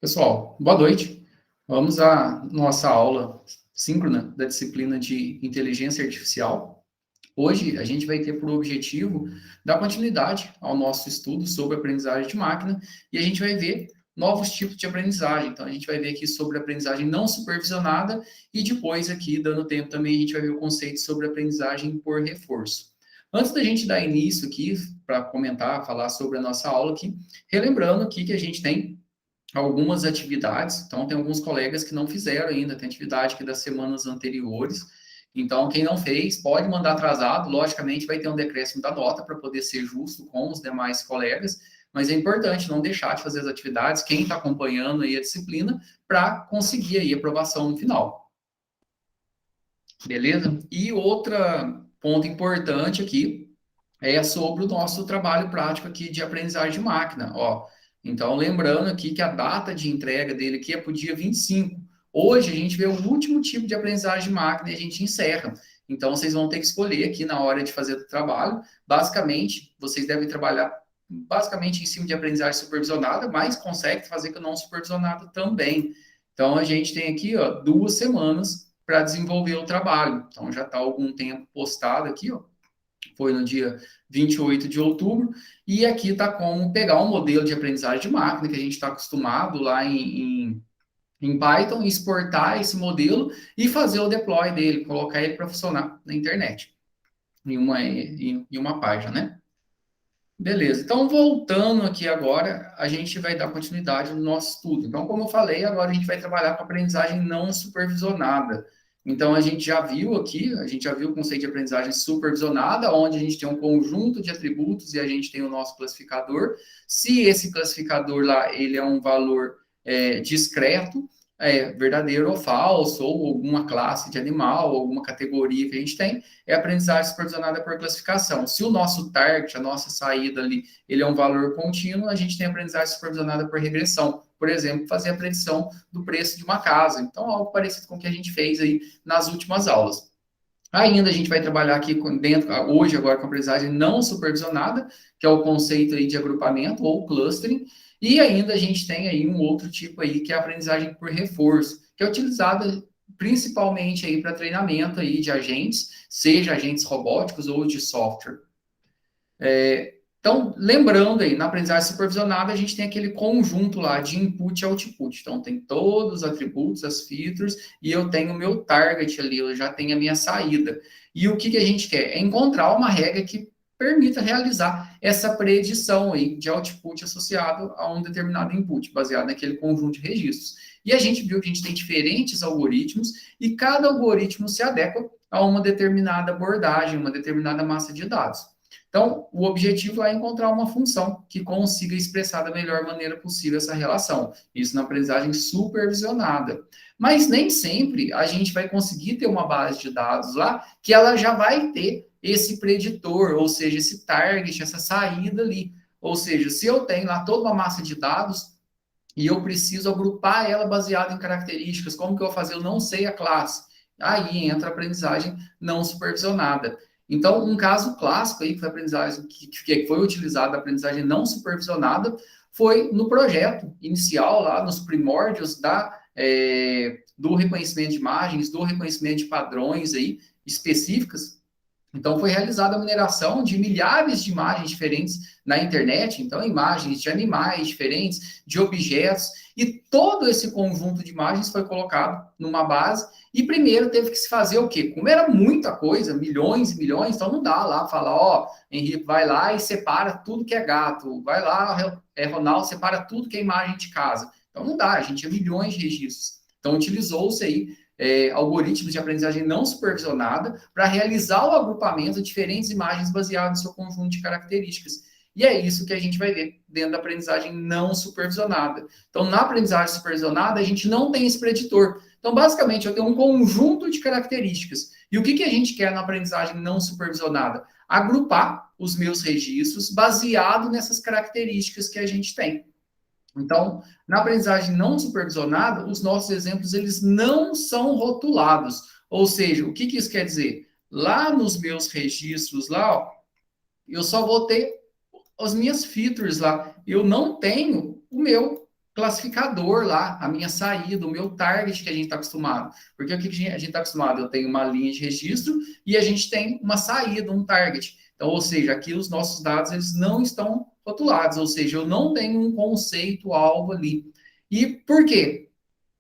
Pessoal, boa noite. Vamos à nossa aula síncrona da disciplina de Inteligência Artificial. Hoje, a gente vai ter por objetivo dar continuidade ao nosso estudo sobre aprendizagem de máquina e a gente vai ver novos tipos de aprendizagem. Então, a gente vai ver aqui sobre aprendizagem não supervisionada e depois aqui, dando tempo também, a gente vai ver o conceito sobre aprendizagem por reforço. Antes da gente dar início aqui para comentar, falar sobre a nossa aula aqui, relembrando aqui que a gente tem algumas atividades. Então, tem alguns colegas que não fizeram ainda, tem atividade que das semanas anteriores. Então, quem não fez, pode mandar atrasado. Logicamente, vai ter um decréscimo da nota para poder ser justo com os demais colegas. Mas é importante não deixar de fazer as atividades, quem está acompanhando aí a disciplina, para conseguir aí a aprovação no final. Beleza? E outro ponto importante aqui é sobre o nosso trabalho prático aqui de aprendizagem de máquina, ó. Então, lembrando aqui que a data de entrega dele aqui é para o dia 25. Hoje, a gente vê o último tipo de aprendizagem de máquina e a gente encerra. Então, vocês vão ter que escolher aqui na hora de fazer o trabalho. Basicamente, vocês devem trabalhar basicamente em cima de aprendizagem supervisionada, mas consegue fazer com não supervisionada também. Então, a gente tem aqui, ó, 2 semanas para desenvolver o trabalho. Então, já está algum tempo postado aqui, ó. Foi no dia 28 de outubro, e aqui está como pegar um modelo de aprendizagem de máquina que a gente está acostumado lá em Python, exportar esse modelo e fazer o deploy dele, colocar ele para funcionar na internet, em uma página, né? Beleza, então voltando aqui agora, a gente vai dar continuidade no nosso estudo. Então, como eu falei, agora a gente vai trabalhar com aprendizagem não supervisionada. Então, a gente já viu aqui, a gente já viu o conceito de aprendizagem supervisionada, onde a gente tem um conjunto de atributos e a gente tem o nosso classificador. Se esse classificador lá, ele é um valor discreto, verdadeiro ou falso, ou alguma classe de animal, alguma categoria que a gente tem, é aprendizagem supervisionada por classificação. Se o nosso target, a nossa saída ali, ele é um valor contínuo, a gente tem aprendizagem supervisionada por regressão. Por exemplo, fazer a predição do preço de uma casa. Então, algo parecido com o que a gente fez aí nas últimas aulas. Ainda a gente vai trabalhar aqui dentro, hoje, agora com aprendizagem não supervisionada, que é o conceito aí de agrupamento ou clustering, e ainda a gente tem aí um outro tipo aí, que é a aprendizagem por reforço, que é utilizada principalmente aí para treinamento aí de agentes, seja agentes robóticos ou de software. Então, lembrando aí, na aprendizagem supervisionada, a gente tem aquele conjunto lá de input e output. Então, tem todos os atributos, as features, e eu tenho o meu target ali, eu já tenho a minha saída. E o que a gente quer? É encontrar uma regra que permita realizar essa predição aí de output associado a um determinado input, baseado naquele conjunto de registros. E a gente viu que a gente tem diferentes algoritmos, e cada algoritmo se adequa a uma determinada abordagem, uma determinada massa de dados. Então, o objetivo é encontrar uma função que consiga expressar da melhor maneira possível essa relação. Isso na aprendizagem supervisionada. Mas nem sempre a gente vai conseguir ter uma base de dados lá que ela já vai ter esse preditor, ou seja, esse target, essa saída ali. Ou seja, se eu tenho lá toda uma massa de dados e eu preciso agrupar ela baseada em características, como que eu vou fazer? Eu não sei a classe. Aí entra a aprendizagem não supervisionada. Então, um caso clássico aí que foi aprendizagem que foi utilizado a aprendizagem não supervisionada foi no projeto inicial lá nos primórdios do reconhecimento de imagens, do reconhecimento de padrões aí específicas. Então, foi realizada a mineração de milhares de imagens diferentes na internet, então, imagens de animais diferentes, de objetos, e todo esse conjunto de imagens foi colocado numa base, e primeiro teve que se fazer o quê? Como era muita coisa, milhões e milhões, então não dá lá falar, ó, Henrique, vai lá e separa tudo que é gato, vai lá, Ronaldo, separa tudo que é imagem de casa. Então não dá, a gente tinha milhões de registros. Então utilizou-se aí algoritmos de aprendizagem não supervisionada para realizar o agrupamento de diferentes imagens baseado no seu conjunto de características. E é isso que a gente vai ver dentro da aprendizagem não supervisionada. Então, na aprendizagem supervisionada, a gente não tem esse preditor. Então, basicamente, eu tenho um conjunto de características. E o que a gente quer na aprendizagem não supervisionada? Agrupar os meus registros baseado nessas características que a gente tem. Então, na aprendizagem não supervisionada, os nossos exemplos eles não são rotulados. Ou seja, o que isso quer dizer? Lá nos meus registros, lá, ó, eu só vou ter as minhas features lá. Eu não tenho o meu classificador lá, a minha saída, o meu target que a gente está acostumado. Porque o que a gente está acostumado? Eu tenho uma linha de registro e a gente tem uma saída, um target. Então, ou seja, aqui os nossos dados eles não estão rotulados, ou seja, eu não tenho um conceito alvo ali. E por quê?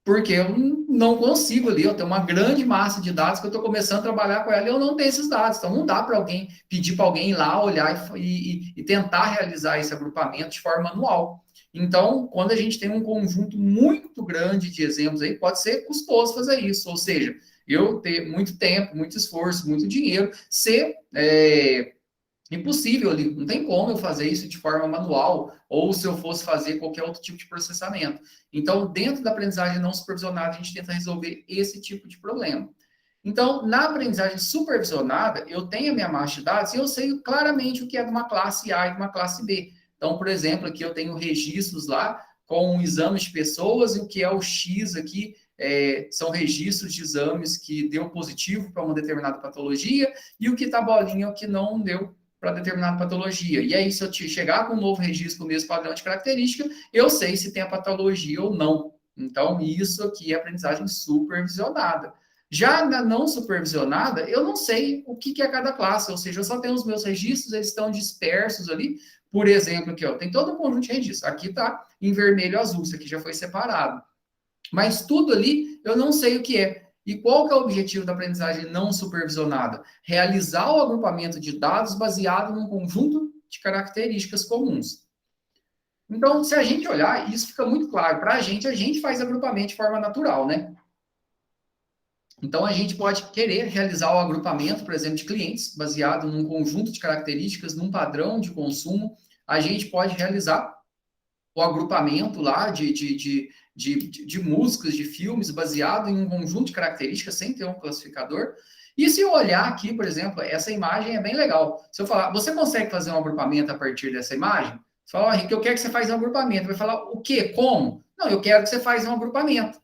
Porque eu não consigo ali, eu tenho uma grande massa de dados que eu estou começando a trabalhar com ela e eu não tenho esses dados. Então, não dá para alguém pedir para alguém ir lá olhar e tentar realizar esse agrupamento de forma manual. Então, quando a gente tem um conjunto muito grande de exemplos aí, pode ser custoso fazer isso. Ou seja, eu ter muito tempo, muito esforço, muito dinheiro, ser impossível ali, não tem como eu fazer isso de forma manual, ou se eu fosse fazer qualquer outro tipo de processamento. Então, dentro da aprendizagem não supervisionada, a gente tenta resolver esse tipo de problema. Então, na aprendizagem supervisionada, eu tenho a minha massa de dados e eu sei claramente o que é de uma classe A e de uma classe B. Então, por exemplo, aqui eu tenho registros lá com exames de pessoas e o que é o X aqui são registros de exames que deu positivo para uma determinada patologia e o que está bolinha é o que não deu para determinada patologia. E aí, se eu chegar com um novo registro com o mesmo padrão de característica, eu sei se tem a patologia ou não. Então, isso aqui é aprendizagem supervisionada. Já na não supervisionada, eu não sei o que é cada classe, ou seja, eu só tenho os meus registros, eles estão dispersos ali. Por exemplo, aqui, ó, tem todo um conjunto de registros. Aqui está em vermelho e azul, isso aqui já foi separado. Mas tudo ali, eu não sei o que é. E qual que é o objetivo da aprendizagem não supervisionada? Realizar o agrupamento de dados baseado num conjunto de características comuns. Então, se a gente olhar, isso fica muito claro. Para a gente faz agrupamento de forma natural, né? Então, a gente pode querer realizar o agrupamento, por exemplo, de clientes, baseado num conjunto de características, num padrão de consumo. A gente pode realizar o agrupamento lá de músicas, de filmes, baseado em um conjunto de características, sem ter um classificador. E se eu olhar aqui, por exemplo, essa imagem é bem legal. Se eu falar, você consegue fazer um agrupamento a partir dessa imagem? Você fala, Henrique, eu quero que você faça um agrupamento. Vai falar, o quê? Como? Não, eu quero que você faça um agrupamento.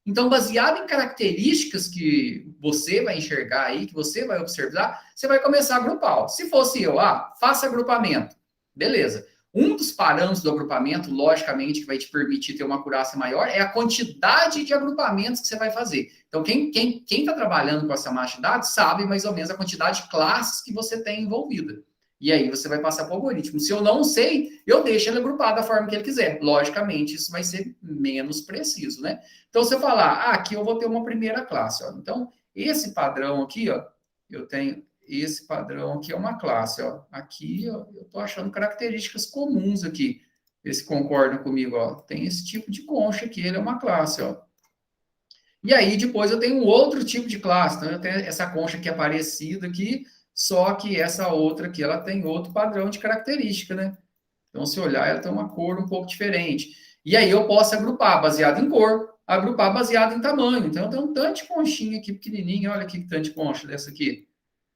Então, baseado em características que você vai enxergar aí, que você vai observar, você vai começar a agrupar. Se fosse eu, faça agrupamento. Beleza. Um dos parâmetros do agrupamento, logicamente, que vai te permitir ter uma acurácia maior, é a quantidade de agrupamentos que você vai fazer. Então, quem está trabalhando com essa massa de dados sabe mais ou menos a quantidade de classes que você tem envolvida. E aí você vai passar para o algoritmo. Se eu não sei, eu deixo ele agrupado da forma que ele quiser. Logicamente, isso vai ser menos preciso, né? Então, se eu falar, aqui eu vou ter uma primeira classe. Ó. Então, esse padrão aqui, ó, eu tenho esse padrão aqui é uma classe, ó. Aqui, ó, eu estou achando características comuns aqui. Vê se concordam comigo, ó. Tem esse tipo de concha aqui, ele é uma classe, ó. E aí, depois eu tenho um outro tipo de classe. Então, eu tenho essa concha aqui é parecida aqui, só que essa outra aqui, ela tem outro padrão de característica, né? Então, se olhar, ela tem uma cor um pouco diferente. E aí, eu posso agrupar baseado em cor, agrupar baseado em tamanho. Então, eu tenho um tanto de conchinha aqui pequenininha. Olha aqui que tanto de concha dessa aqui.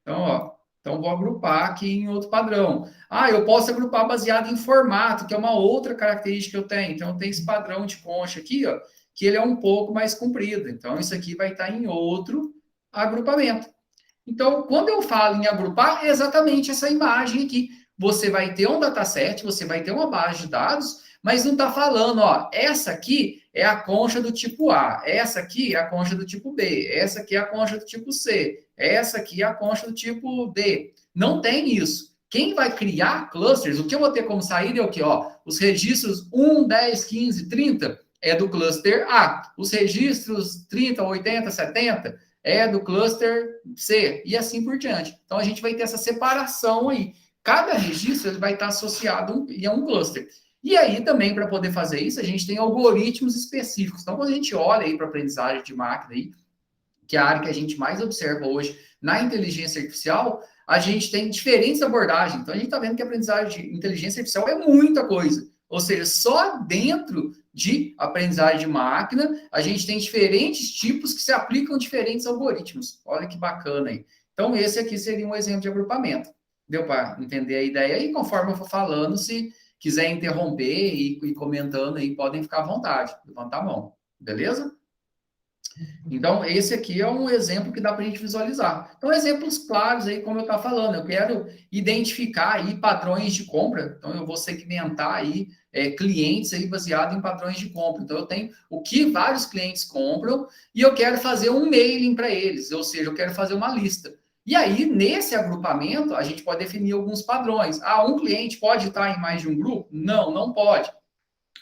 Então, ó, então vou agrupar aqui em outro padrão. Eu posso agrupar baseado em formato, que é uma outra característica que eu tenho. Então, eu tenho esse padrão de concha aqui, ó, que ele é um pouco mais comprido. Então, isso aqui vai estar em outro agrupamento. Então, quando eu falo em agrupar, é exatamente essa imagem aqui. Você vai ter um dataset, você vai ter uma base de dados, mas não está falando, ó, essa aqui é a concha do tipo A, essa aqui é a concha do tipo B, essa aqui é a concha do tipo C, essa aqui é a concha do tipo D. Não tem isso. Quem vai criar clusters, o que eu vou ter como saída é o quê? Ó, os registros 1, 10, 15, 30 é do cluster A. Os registros 30, 80, 70 é do cluster C, e assim por diante. Então, a gente vai ter essa separação aí. Cada registro ele vai estar associado a um cluster. E aí, também, para poder fazer isso, a gente tem algoritmos específicos. Então, quando a gente olha aí para a aprendizagem de máquina, aí, que é a área que a gente mais observa hoje na inteligência artificial, a gente tem diferentes abordagens. Então, a gente está vendo que a aprendizagem de inteligência artificial é muita coisa. Ou seja, só dentro de aprendizagem de máquina, a gente tem diferentes tipos que se aplicam a diferentes algoritmos. Olha que bacana aí. Então, esse aqui seria um exemplo de agrupamento. Deu para entender a ideia? E conforme eu for falando, se quiser interromper e comentando aí, podem ficar à vontade. Levantar a mão. Beleza? Então, esse aqui é um exemplo que dá para a gente visualizar. Então, exemplos claros aí, como eu estava falando, eu quero identificar aí padrões de compra, então eu vou segmentar aí clientes aí baseado em padrões de compra. Então, eu tenho o que vários clientes compram e eu quero fazer um mailing para eles, ou seja, eu quero fazer uma lista. E aí, nesse agrupamento, a gente pode definir alguns padrões. Ah, um cliente pode estar em mais de um grupo? Não, não pode.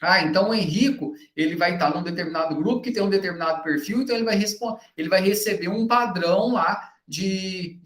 Ah, então o Henrico, ele vai estar num determinado grupo que tem um determinado perfil, então ele vai receber um padrão lá de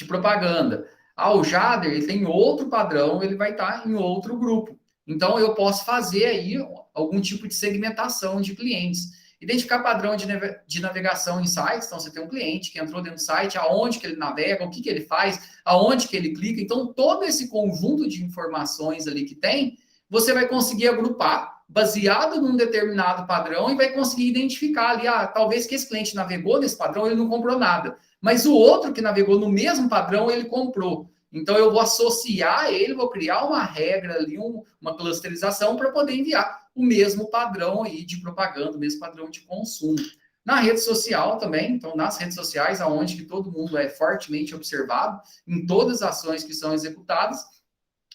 propaganda. Ah, o Jader, ele tem outro padrão, ele vai estar em outro grupo. Então, eu posso fazer aí algum tipo de segmentação de clientes. Identificar padrão de navegação em sites. Então, você tem um cliente que entrou dentro do site, aonde que ele navega, o que, que ele faz, aonde que ele clica. Então, todo esse conjunto de informações ali que tem, você vai conseguir agrupar baseado num determinado padrão e vai conseguir identificar ali, talvez que esse cliente navegou nesse padrão, ele não comprou nada, mas o outro que navegou no mesmo padrão, ele comprou. Então, eu vou associar ele, vou criar uma regra ali, uma clusterização para poder enviar o mesmo padrão aí de propaganda, o mesmo padrão de consumo. Na rede social também, então, nas redes sociais, aonde que todo mundo é fortemente observado, em todas as ações que são executadas,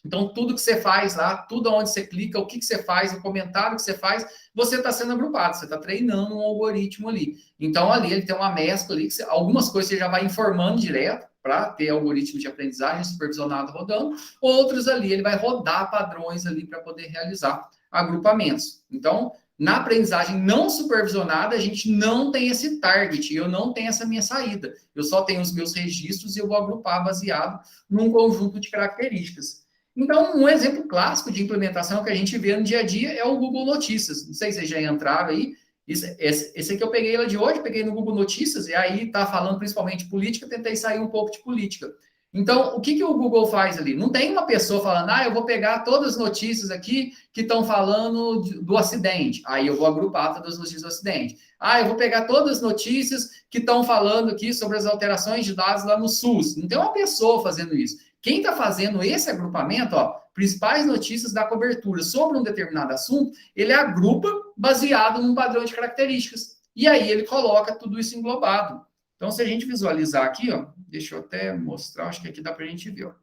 então, tudo que você faz lá, tudo onde você clica, o que você faz, o comentário que você faz, você está sendo agrupado, você está treinando um algoritmo ali. Então, ali ele tem uma mescla ali, algumas coisas você já vai informando direto para ter algoritmo de aprendizagem supervisionado rodando, outros ali ele vai rodar padrões ali para poder realizar agrupamentos. Então, na aprendizagem não supervisionada, a gente não tem esse target, eu não tenho essa minha saída. Eu só tenho os meus registros e eu vou agrupar baseado num conjunto de características. Então, um exemplo clássico de implementação que a gente vê no dia a dia é o Google Notícias. Não sei se vocês já entraram aí. Esse aqui eu peguei lá de hoje, peguei no Google Notícias, e aí tá falando principalmente de política, tentei sair um pouco de política. Então, o que, que o Google faz ali? Não tem uma pessoa falando, eu vou pegar todas as notícias aqui que estão falando do acidente. Aí eu vou agrupar todas as notícias do acidente. Eu vou pegar todas as notícias que estão falando aqui sobre as alterações de dados lá no SUS. Não tem uma pessoa fazendo isso. Quem está fazendo esse agrupamento, principais notícias da cobertura sobre um determinado assunto, ele agrupa baseado num padrão de características. E aí ele coloca tudo isso englobado. Então, se a gente visualizar aqui, deixa eu até mostrar, acho que aqui dá para a gente ver.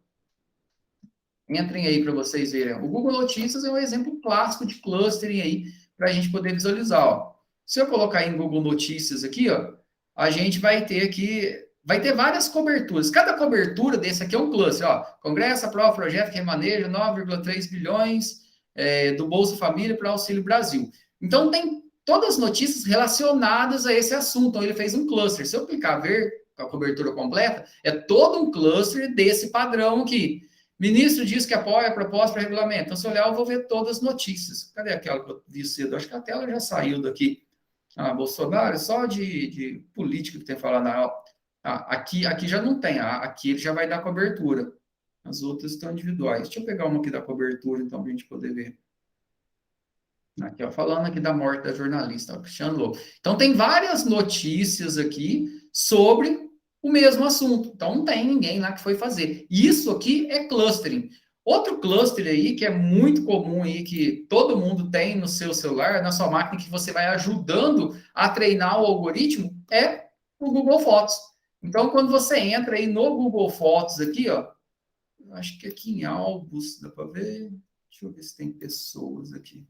Entrem aí para vocês verem. O Google Notícias é um exemplo clássico de clustering aí, para a gente poder visualizar. Se eu colocar em Google Notícias aqui, a gente vai ter aqui várias coberturas. Cada cobertura desse aqui é um cluster. Congresso aprova projeto que remaneja 9,3 bilhões do Bolsa Família para o Auxílio Brasil. Então, tem todas as notícias relacionadas a esse assunto. Então, ele fez um cluster. Se eu clicar ver a cobertura completa, é todo um cluster desse padrão aqui. Ministro diz que apoia a proposta para regulamento. Então, se eu olhar, eu vou ver todas as notícias. Cadê aquela que eu vi cedo? Acho que a tela já saiu daqui. Bolsonaro, só de política que tem que falar na aula. Aqui já não tem. Aqui ele já vai dar cobertura. As outras estão individuais. Deixa eu pegar uma aqui da cobertura, então, para a gente poder ver. Aqui, falando aqui da morte da jornalista, Cristiano Lobo. Então, tem várias notícias aqui sobre o mesmo assunto. Então, não tem ninguém lá que foi fazer. Isso aqui é clustering. Outro cluster aí, que é muito comum aí, que todo mundo tem no seu celular, na sua máquina, que você vai ajudando a treinar o algoritmo, é o Google Fotos. Então, quando você entra aí no Google Fotos aqui, acho que aqui em álbuns, dá para ver? Deixa eu ver se tem pessoas aqui.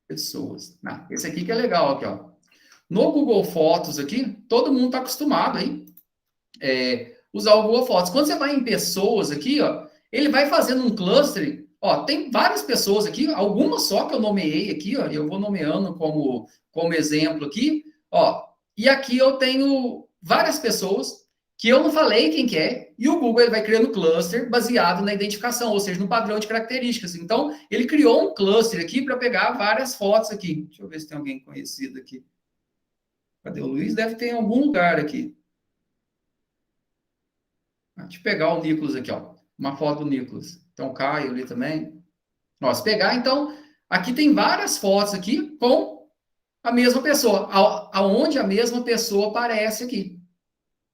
Pessoas. Esse aqui que é legal, aqui, No Google Fotos aqui, todo mundo está acostumado aí usar o Google Fotos. Quando você vai em pessoas aqui, ele vai fazendo um cluster. Tem várias pessoas aqui, algumas só que eu nomeei aqui, eu vou nomeando como exemplo aqui, e aqui eu tenho várias pessoas que eu não falei quem que é, e o Google ele vai criando cluster baseado na identificação, ou seja, no padrão de características. Então, ele criou um cluster aqui para pegar várias fotos aqui. Deixa eu ver se tem alguém conhecido aqui. Cadê o Luiz? Deve ter em algum lugar aqui. Deixa eu pegar o Nicolas aqui, uma foto do Nicolas. Então, Caio ali também. Se pegar, então, aqui tem várias fotos aqui com a mesma pessoa, aonde a mesma pessoa aparece aqui.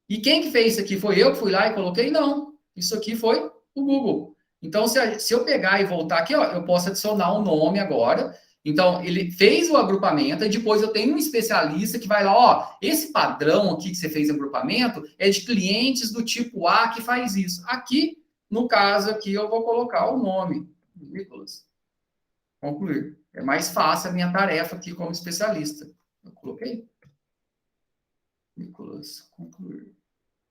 E quem que fez isso aqui? Foi eu que fui lá e coloquei? Não. Isso aqui foi o Google. Então, se eu pegar e voltar aqui, eu posso adicionar um nome agora, Então, ele fez o agrupamento, e depois eu tenho um especialista que vai lá, ó, esse padrão aqui que você fez agrupamento é de clientes do tipo A que faz isso. Aqui, no caso aqui, eu vou colocar o nome, Nicolas. Concluir. É mais fácil a minha tarefa aqui como especialista. Eu coloquei. Nicolas, concluir.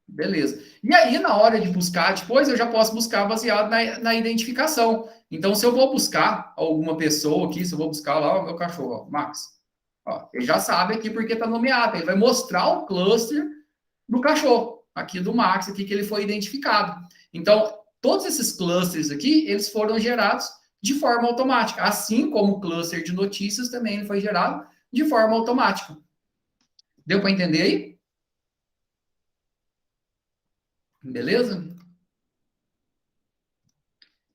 Beleza. E aí, na hora de buscar, depois eu já posso buscar baseado na identificação. Então, se eu vou buscar alguma pessoa aqui, se eu vou buscar lá o meu cachorro, ó, Max, ó, ele já sabe aqui porque está nomeado. Ele vai mostrar o cluster do cachorro, aqui do Max, aqui que ele foi identificado. Então, todos esses clusters aqui, eles foram gerados de forma automática. Assim como o cluster de notícias também ele foi gerado de forma automática. Deu para entender aí? Beleza?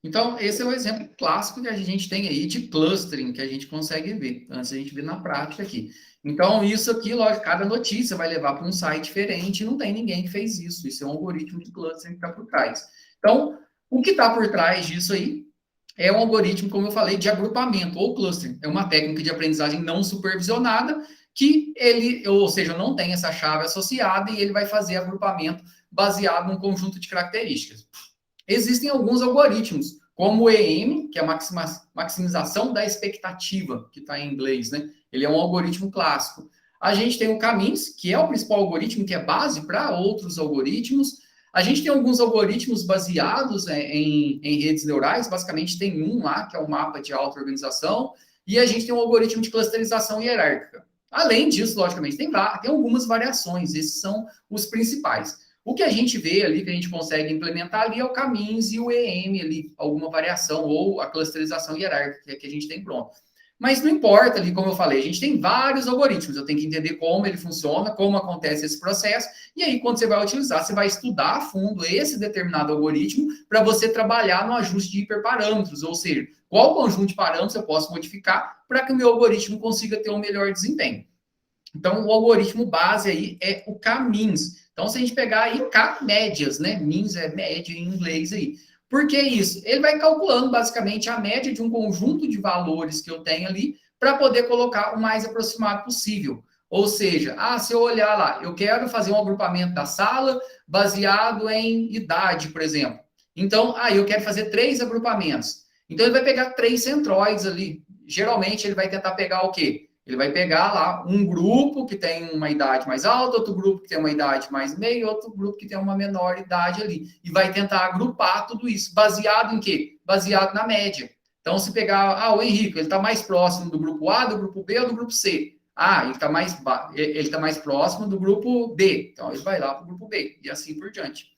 Então, esse é o exemplo clássico que a gente tem aí de clustering, que a gente consegue ver, antes a gente ver na prática aqui. Então, isso aqui, lógico, cada notícia vai levar para um site diferente, e não tem ninguém que fez isso. Isso é um algoritmo de clustering que está por trás. Então, o que está por trás disso aí é um algoritmo, como eu falei, de agrupamento, ou clustering. É uma técnica de aprendizagem não supervisionada, que ele, ou seja, não tem essa chave associada, e ele vai fazer agrupamento baseado num conjunto de características. Existem alguns algoritmos, como o EM, que é a maximização da expectativa, que está em inglês, né? Ele é um algoritmo clássico. A gente tem o K-means, que é o principal algoritmo, que é base para outros algoritmos. A gente tem alguns algoritmos baseados em redes neurais, basicamente tem um lá, que é o mapa de auto-organização, e a gente tem um algoritmo de clusterização hierárquica. Além disso, logicamente, tem algumas variações, esses são os principais. O que a gente vê ali, que a gente consegue implementar ali, é o K-means e o EM ali, alguma variação, ou a clusterização hierárquica que a gente tem pronto. Mas não importa ali, como eu falei, a gente tem vários algoritmos, eu tenho que entender como ele funciona, como acontece esse processo, e aí quando você vai utilizar, você vai estudar a fundo esse determinado algoritmo para você trabalhar no ajuste de hiperparâmetros, ou seja, qual conjunto de parâmetros eu posso modificar para que o meu algoritmo consiga ter um melhor desempenho. Então, o algoritmo base aí é o K-means. Então, se a gente pegar aí K-médias, né? Means é média em inglês aí. Por que isso? Ele vai calculando basicamente a média de um conjunto de valores que eu tenho ali para poder colocar o mais aproximado possível. Ou seja, se eu olhar lá, eu quero fazer um agrupamento da sala baseado em idade, por exemplo. Então, eu quero fazer 3 agrupamentos. Então, ele vai pegar 3 centroides ali. Geralmente, ele vai tentar pegar o quê? Ele vai pegar lá um grupo que tem uma idade mais alta, outro grupo que tem uma idade mais meia, outro grupo que tem uma menor idade ali. E vai tentar agrupar tudo isso. Baseado em quê? Baseado na média. Então, se pegar, o Henrique, ele está mais próximo do grupo A, do grupo B ou do grupo C? Ele está mais próximo do grupo D. Então, ele vai lá para o grupo B. E assim por diante.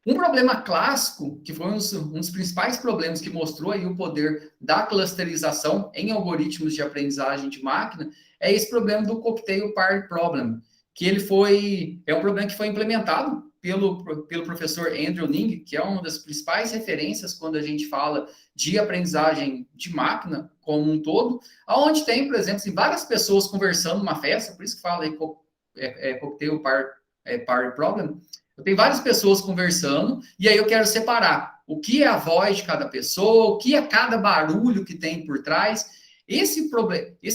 Um problema clássico, que foi um dos principais problemas que mostrou aí o poder da clusterização em algoritmos de aprendizagem de máquina, é esse problema do cocktail pair problem, que é um problema que foi implementado pelo professor Andrew Ng, que é uma das principais referências quando a gente fala de aprendizagem de máquina como um todo, onde tem, por exemplo, várias pessoas conversando numa festa, por isso que fala aí cocktail pair problem. Eu tenho várias pessoas conversando, e aí eu quero separar o que é a voz de cada pessoa, o que é cada barulho que tem por trás. Esse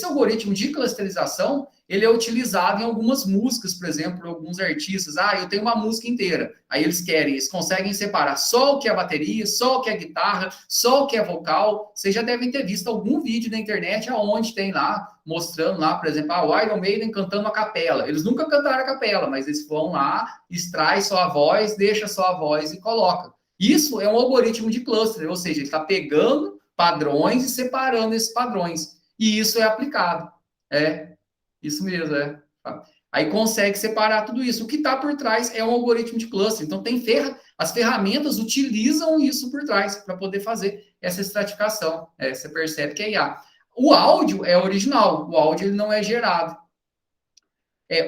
algoritmo de clusterização, ele é utilizado em algumas músicas, por exemplo, por alguns artistas. Eu tenho uma música inteira. Aí eles conseguem separar só o que é bateria, só o que é guitarra, só o que é vocal. Vocês já devem ter visto algum vídeo na internet onde tem lá, mostrando lá, por exemplo, o Iron Maiden cantando a capela. Eles nunca cantaram a capela, mas eles vão lá, extrai só a voz, deixa só a voz e coloca. Isso é um algoritmo de cluster, ou seja, ele está pegando padrões e separando esses padrões. E isso é aplicado. Isso mesmo, Aí consegue separar tudo isso. O que está por trás é um algoritmo de cluster. Então, as ferramentas utilizam isso por trás para poder fazer essa estratificação. Você percebe que é IA. O áudio é original. O áudio ele não é gerado.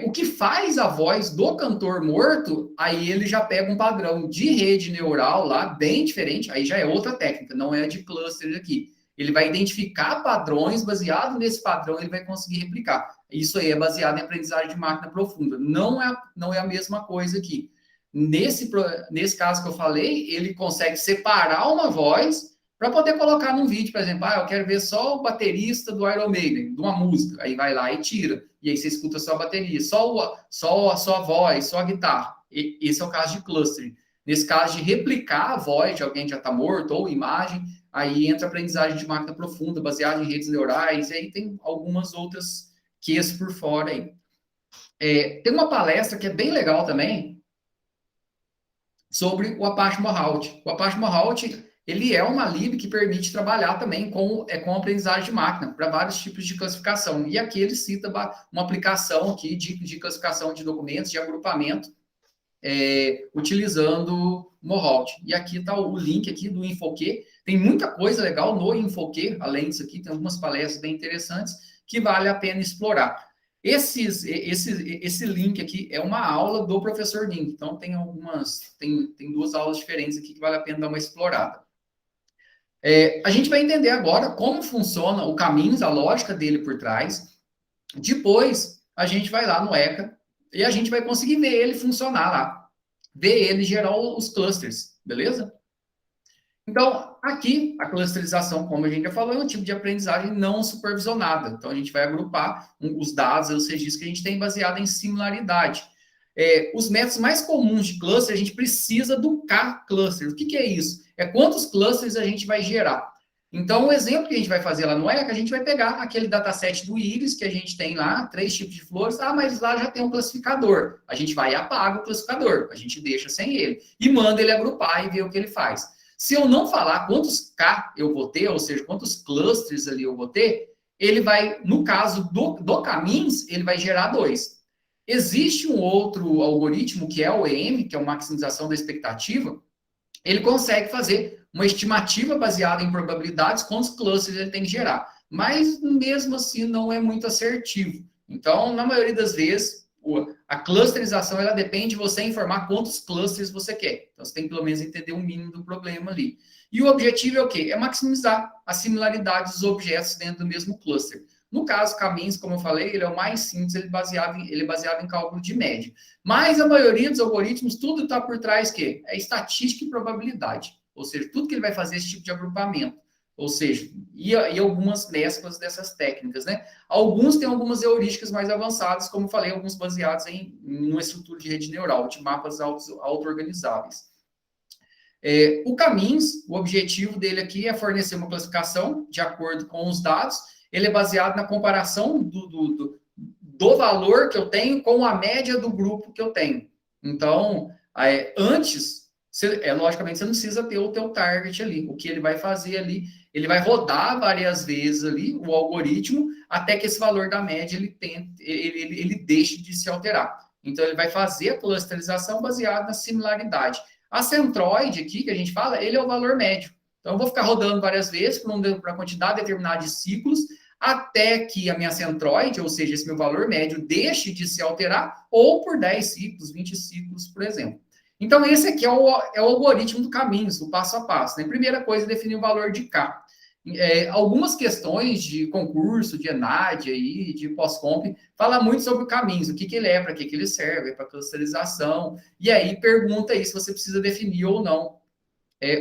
O que faz a voz do cantor morto, aí ele já pega um padrão de rede neural lá, bem diferente, aí já é outra técnica, não é de cluster aqui. Ele vai identificar padrões, baseado nesse padrão, ele vai conseguir replicar. Isso aí é baseado em aprendizagem de máquina profunda. Não é a mesma coisa aqui. Nesse caso que eu falei, ele consegue separar uma voz para poder colocar num vídeo, por exemplo, eu quero ver só o baterista do Iron Maiden, de uma música, aí vai lá e tira, e aí você escuta só a bateria, só a voz, só a guitarra. Esse é o caso de clustering. Nesse caso de replicar a voz de alguém que já está morto ou imagem, aí entra a aprendizagem de máquina profunda, baseada em redes neurais, e aí tem algumas outras Qs por fora aí. Tem uma palestra que é bem legal também sobre o Apache Mohawk. O Apache Mohawk, ele é uma lib que permite trabalhar também com aprendizagem de máquina para vários tipos de classificação. E aqui ele cita uma aplicação aqui de classificação de documentos, de agrupamento, utilizando Mohawk. E aqui está o link aqui do Infoque. Tem muita coisa legal no Infoque, além disso aqui, tem algumas palestras bem interessantes que vale a pena explorar. Esse link aqui é uma aula do professor Ning, então tem duas aulas diferentes aqui que vale a pena dar uma explorada. A gente vai entender agora como funciona o Caminhos, a lógica dele por trás. Depois, a gente vai lá no ECA e a gente vai conseguir ver ele funcionar lá, ver ele gerar os clusters, beleza? Então, aqui, a clusterização, como a gente já falou, é um tipo de aprendizagem não supervisionada. Então, a gente vai agrupar os dados, os registros que a gente tem baseado em similaridade. Os métodos mais comuns de cluster, a gente precisa do K-cluster. O que é isso? É quantos clusters a gente vai gerar. Então, o exemplo que a gente vai fazer lá no ECA, a gente vai pegar aquele dataset do íris que a gente tem lá, 3 tipos de flores, mas lá já tem um classificador. A gente vai e apaga o classificador, a gente deixa sem ele, e manda ele agrupar e ver o que ele faz. Se eu não falar quantos K eu vou ter, ou seja, quantos clusters ali eu vou ter, ele vai, no caso do Caminhos, ele vai gerar 2. Existe um outro algoritmo, que é o EM, que é a maximização da expectativa, ele consegue fazer uma estimativa baseada em probabilidades, quantos clusters ele tem que gerar. Mas, mesmo assim, não é muito assertivo. Então, na maioria das vezes, a clusterização, ela depende de você informar quantos clusters você quer. Então, você tem que, pelo menos, entender o mínimo do problema ali. E o objetivo é o quê? É maximizar a similaridade dos objetos dentro do mesmo cluster. No caso, Caminhos, como eu falei, ele é o mais simples, ele é baseado em cálculo de média. Mas a maioria dos algoritmos, tudo está por trás que é estatística e probabilidade. Ou seja, tudo que ele vai fazer esse tipo de agrupamento. Ou seja, e algumas mesclas dessas técnicas, né? Alguns têm algumas heurísticas mais avançadas, como eu falei, alguns baseados em uma estrutura de rede neural, de mapas auto-organizáveis. O Caminhos, o objetivo dele aqui é fornecer uma classificação de acordo com os dados. Ele é baseado na comparação do valor que eu tenho com a média do grupo que eu tenho. Então, antes, logicamente, você não precisa ter o teu target ali. O que ele vai fazer ali, ele vai rodar várias vezes ali o algoritmo até que esse valor da média ele deixe de se alterar. Então, ele vai fazer a clusterização baseada na similaridade. A centroide aqui, que a gente fala, ele é o valor médio. Então, eu vou ficar rodando várias vezes para uma quantidade determinada de ciclos, até que a minha centroide, ou seja, esse meu valor médio, deixe de se alterar, ou por 10 ciclos, 20 ciclos, por exemplo. Então, esse aqui é o algoritmo do Caminhos, o passo a passo. Né? Primeira coisa é definir o valor de K. Algumas questões de concurso, de ENAD, aí, de pós-comp, fala muito sobre o Caminhos, o que ele é, para que ele serve, para clusterização, e aí pergunta aí se você precisa definir ou não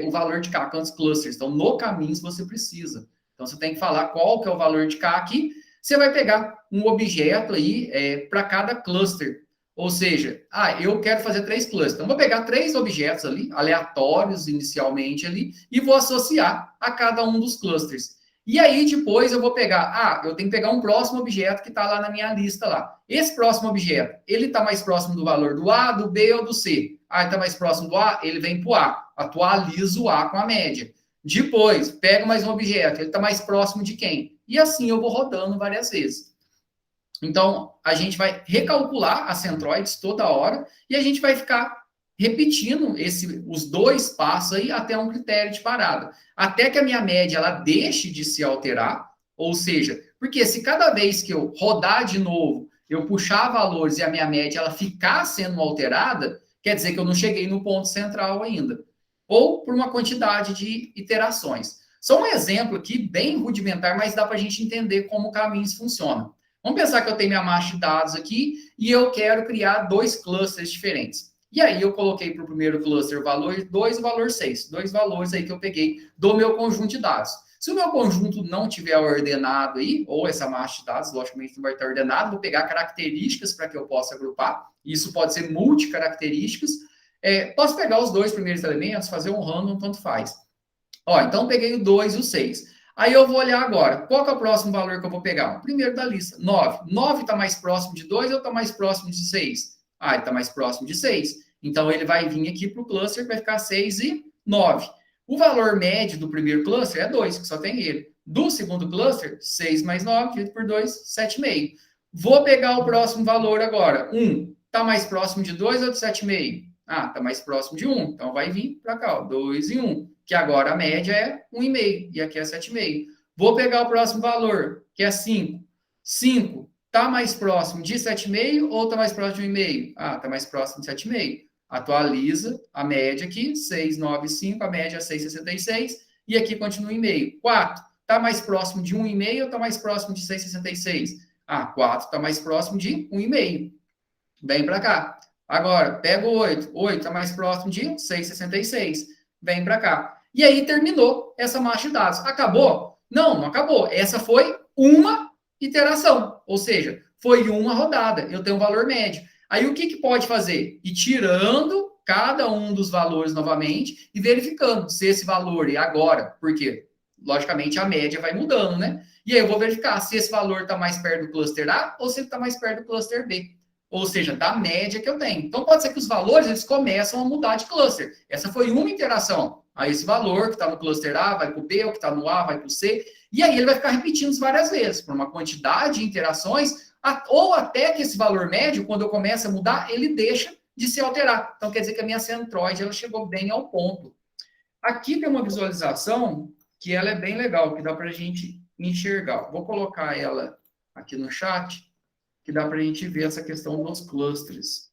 o valor de K, quantos clusters. Então, no Caminhos você precisa. Então, você tem que falar qual que é o valor de K aqui. Você vai pegar um objeto aí para cada cluster. Ou seja, eu quero fazer 3 clusters. Então, vou pegar 3 objetos ali, aleatórios inicialmente ali, e vou associar a cada um dos clusters. E aí, depois, eu vou pegar, eu tenho que pegar um próximo objeto que está lá na minha lista lá. Esse próximo objeto, ele está mais próximo do valor do A, do B ou do C? Ele está mais próximo do A, ele vem para o A. Atualiza o A com a média. Depois, pego mais um objeto, ele está mais próximo de quem? E assim eu vou rodando várias vezes. Então, a gente vai recalcular as centroides toda hora e a gente vai ficar repetindo os 2 passos aí até um critério de parada. Até que a minha média ela deixe de se alterar, ou seja, porque se cada vez que eu rodar de novo, eu puxar valores e a minha média ela ficar sendo alterada, quer dizer que eu não cheguei no ponto central ainda. Ou por uma quantidade de iterações. Só um exemplo aqui, bem rudimentar, mas dá para a gente entender como o Caminhos funciona. Vamos pensar que eu tenho minha massa de dados aqui e eu quero criar 2 clusters diferentes. E aí eu coloquei para o primeiro cluster o valor 2 e o valor 6. Dois valores aí que eu peguei do meu conjunto de dados. Se o meu conjunto não tiver ordenado aí, ou essa massa de dados, logicamente não vai estar ordenado, vou pegar características para que eu possa agrupar. Isso pode ser multicaracterísticas. Posso pegar os dois primeiros elementos, fazer um random, tanto faz. Ó, então peguei o 2 e o 6. Aí eu vou olhar agora. Qual que é o próximo valor que eu vou pegar? O primeiro da lista, 9. 9 está mais próximo de 2 ou está mais próximo de 6? Ah, ele está mais próximo de 6. Então, ele vai vir aqui para o cluster, que vai ficar 6 e 9. O valor médio do primeiro cluster é 2, que só tem ele. Do segundo cluster, 6 mais 9, dividido por 2, 7,5. Vou pegar o próximo valor agora. 1. Está mais próximo de 2 ou de 7,5? Ah, está mais próximo de 1. Então, vai vir para cá, ó, 2 e 1. Que agora a média é 1,5 e aqui é 7,5. Vou pegar o próximo valor, que é 5. 5 está mais próximo de 7,5 ou está mais próximo de 1,5? Ah, está mais próximo de 7,5. Atualiza a média aqui, 6,95, a média é 6,66, e aqui continua em meio. 4 está mais próximo de 1,5 ou está mais próximo de 6,66? Ah, 4 está mais próximo de 1,5. Vem para cá. Agora, pega o 8. 8 está mais próximo de 6,66. Vem para cá. E aí terminou essa massa de dados. Acabou? Não, não acabou. Essa foi uma iteração, ou seja, foi uma rodada. Eu tenho um valor médio. Aí o que pode fazer? Ir tirando cada um dos valores novamente e verificando se esse valor é agora, porque logicamente a média vai mudando, né? E aí eu vou verificar se esse valor está mais perto do cluster A ou se ele está mais perto do cluster B. Ou seja, da média que eu tenho. Então, pode ser que os valores eles começam a mudar de cluster. Essa foi uma interação. Aí, esse valor que está no cluster A vai para o B, o que está no A vai para o C. E aí, ele vai ficar repetindo isso várias vezes, por uma quantidade de interações, ou até que esse valor médio, quando eu começo a mudar, ele deixa de se alterar. Então, quer dizer que a minha centroide ela chegou bem ao ponto. Aqui tem uma visualização que ela é bem legal, que dá para a gente enxergar. Vou colocar ela aqui no chat, que dá para a gente ver essa questão dos clusters.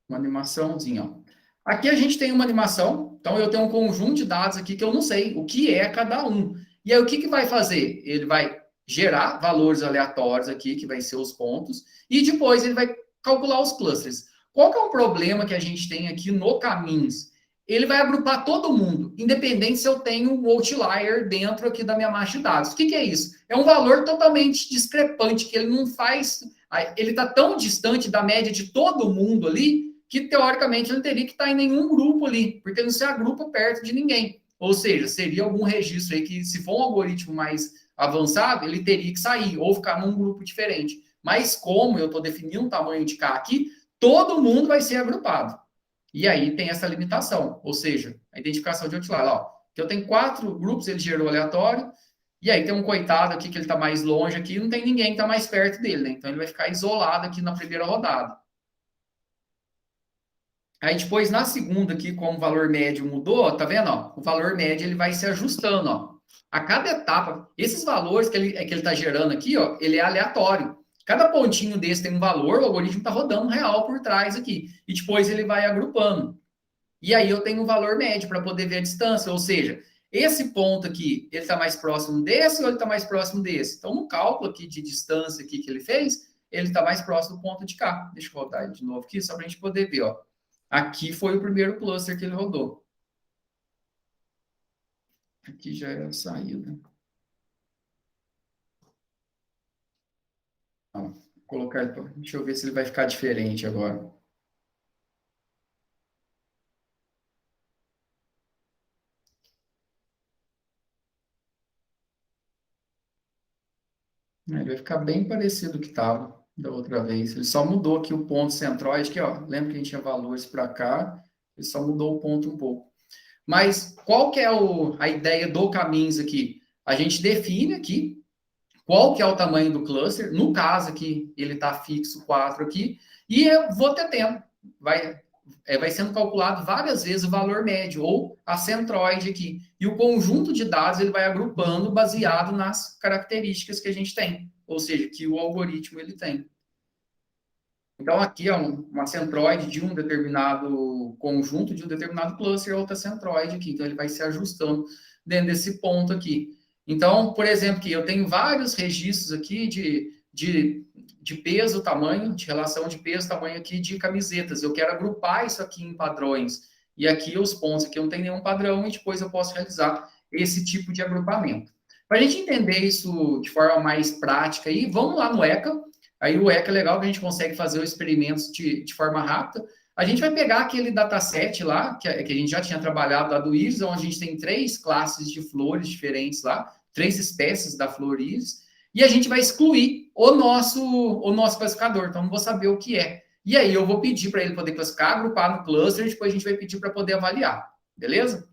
Uma animaçãozinha. Ó. Aqui a gente tem uma animação, então eu tenho um conjunto de dados aqui que eu não sei o que é cada um. E aí o que vai fazer? Ele vai gerar valores aleatórios aqui, que vai ser os pontos, e depois ele vai calcular os clusters. Qual que é o problema que a gente tem aqui no Caminhos? Ele vai agrupar todo mundo, independente se eu tenho um outlier dentro aqui da minha massa de dados. O que é isso? É um valor totalmente discrepante, que ele não faz... Ele está tão distante da média de todo mundo ali, que teoricamente ele teria que estar em nenhum grupo ali, porque não se agrupa perto de ninguém. Ou seja, seria algum registro aí que, se for um algoritmo mais avançado, ele teria que sair ou ficar num grupo diferente. Mas como eu estou definindo um tamanho de K aqui, todo mundo vai ser agrupado. E aí tem essa limitação, ou seja, a identificação de outlier. Ó, que eu tenho 4 grupos, ele gerou aleatório, e aí tem um coitado aqui que ele está mais longe aqui, não tem ninguém que está mais perto dele, né? Então ele vai ficar isolado aqui na primeira rodada. Aí depois, na segunda aqui, como o valor médio mudou, tá vendo? Ó, o valor médio ele vai se ajustando, ó. A cada etapa, esses valores que ele está gerando aqui, ó, ele é aleatório. Cada pontinho desse tem um valor, o algoritmo está rodando real por trás aqui. E depois ele vai agrupando. E aí eu tenho um valor médio para poder ver a distância, ou seja, esse ponto aqui, ele está mais próximo desse ou ele está mais próximo desse? Então, no cálculo aqui de distância aqui que ele fez, ele está mais próximo do ponto de cá. Deixa eu rodar ele de novo aqui, só para a gente poder ver, ó. Aqui foi o primeiro cluster que ele rodou. Aqui já é a saída. Vou colocar, deixa eu ver se ele vai ficar diferente agora. Ele vai ficar bem parecido com o que estava da outra vez. Ele só mudou aqui o ponto centroide, que ó, lembra que a gente tinha valores para cá, ele só mudou o ponto um pouco. Mas qual que é a ideia do Caminhos aqui? A gente define aqui qual que é o tamanho do cluster. No caso aqui, ele está fixo 4 aqui, e eu vou ter tempo. Vai sendo calculado várias vezes o valor médio, ou a centroide aqui. E o conjunto de dados ele vai agrupando baseado nas características que a gente tem. Ou seja, que o algoritmo ele tem. Então, aqui é uma centroide de um determinado conjunto, de um determinado cluster, outra centroide aqui. Então, ele vai se ajustando dentro desse ponto aqui. Então, por exemplo, aqui eu tenho vários registros aqui de peso, tamanho, de relação de peso, tamanho aqui de camisetas. Eu quero agrupar isso aqui em padrões. E aqui os pontos aqui não tem nenhum padrão e depois eu posso realizar esse tipo de agrupamento. Para a gente entender isso de forma mais prática aí, vamos lá no ECA. Aí o ECA é legal que a gente consegue fazer os experimentos de forma rápida. A gente vai pegar aquele dataset lá, que a gente já tinha trabalhado lá do íris, onde a gente tem 3 classes de flores diferentes lá, 3 espécies da flor íris, e a gente vai excluir o nosso classificador, então não vou saber o que é. E aí eu vou pedir para ele poder classificar, agrupar no cluster, e depois a gente vai pedir para poder avaliar, beleza?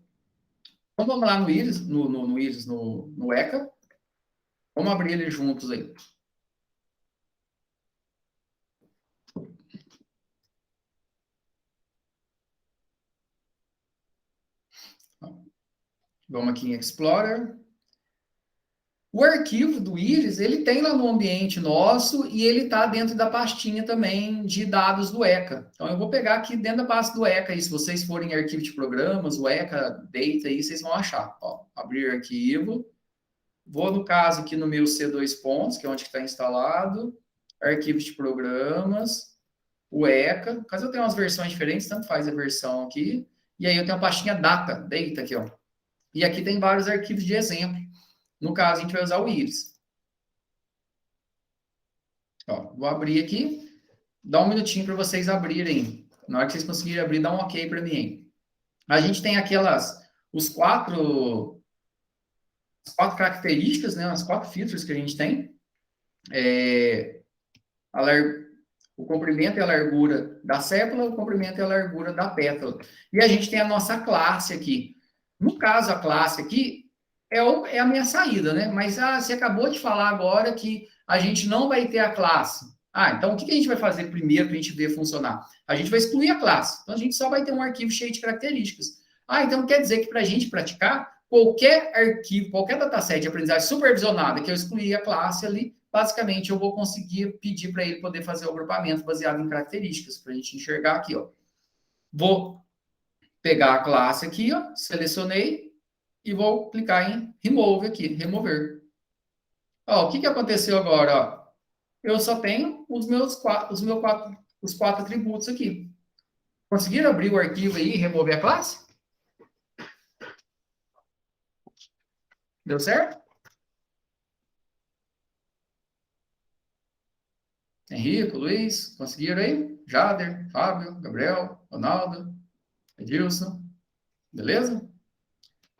Então vamos lá no íris, no ECA. Vamos abrir eles juntos aí. Vamos aqui em Explorer. O arquivo do íris, ele tem lá no ambiente nosso e ele está dentro da pastinha também de dados do ECA. Então, eu vou pegar aqui dentro da pasta do ECA, e se vocês forem em arquivo de programas, o ECA Data, aí vocês vão achar. Ó, abrir arquivo. Vou, no caso, aqui no meu C2 pontos, que é onde está instalado. Arquivo de programas. O ECA. No caso, eu tenho umas versões diferentes, tanto faz a versão aqui. E aí eu tenho a pastinha Data aqui, ó. E aqui tem vários arquivos de exemplo. No caso, a gente vai usar o íris. Ó, vou abrir aqui. Dá um minutinho para vocês abrirem. Na hora que vocês conseguirem abrir, dá um ok para mim. A gente tem aquelas, as quatro características, né? As 4 filtros que a gente tem. O comprimento e a largura da sépala, o comprimento e a largura da pétala. E a gente tem a nossa classe aqui. No caso, a classe aqui é a minha saída, né? Mas você acabou de falar agora que a gente não vai ter a classe. Então o que a gente vai fazer primeiro para a gente ver funcionar? A gente vai excluir a classe. Então a gente só vai ter um arquivo cheio de características. Então quer dizer que para a gente praticar, qualquer arquivo, qualquer dataset de aprendizagem supervisionada que eu excluir a classe ali, basicamente eu vou conseguir pedir para ele poder fazer o agrupamento baseado em características, para a gente enxergar aqui, ó. Vou pegar a classe aqui, ó, selecionei, e vou clicar em Remove aqui, remover. Ó, o que aconteceu agora? Ó? Eu só tenho os 4 atributos aqui. Conseguiram abrir o arquivo aí e remover a classe? Deu certo? Henrico, Luiz, conseguiram aí? Jader, Fábio, Gabriel, Ronaldo, Edilson. Beleza?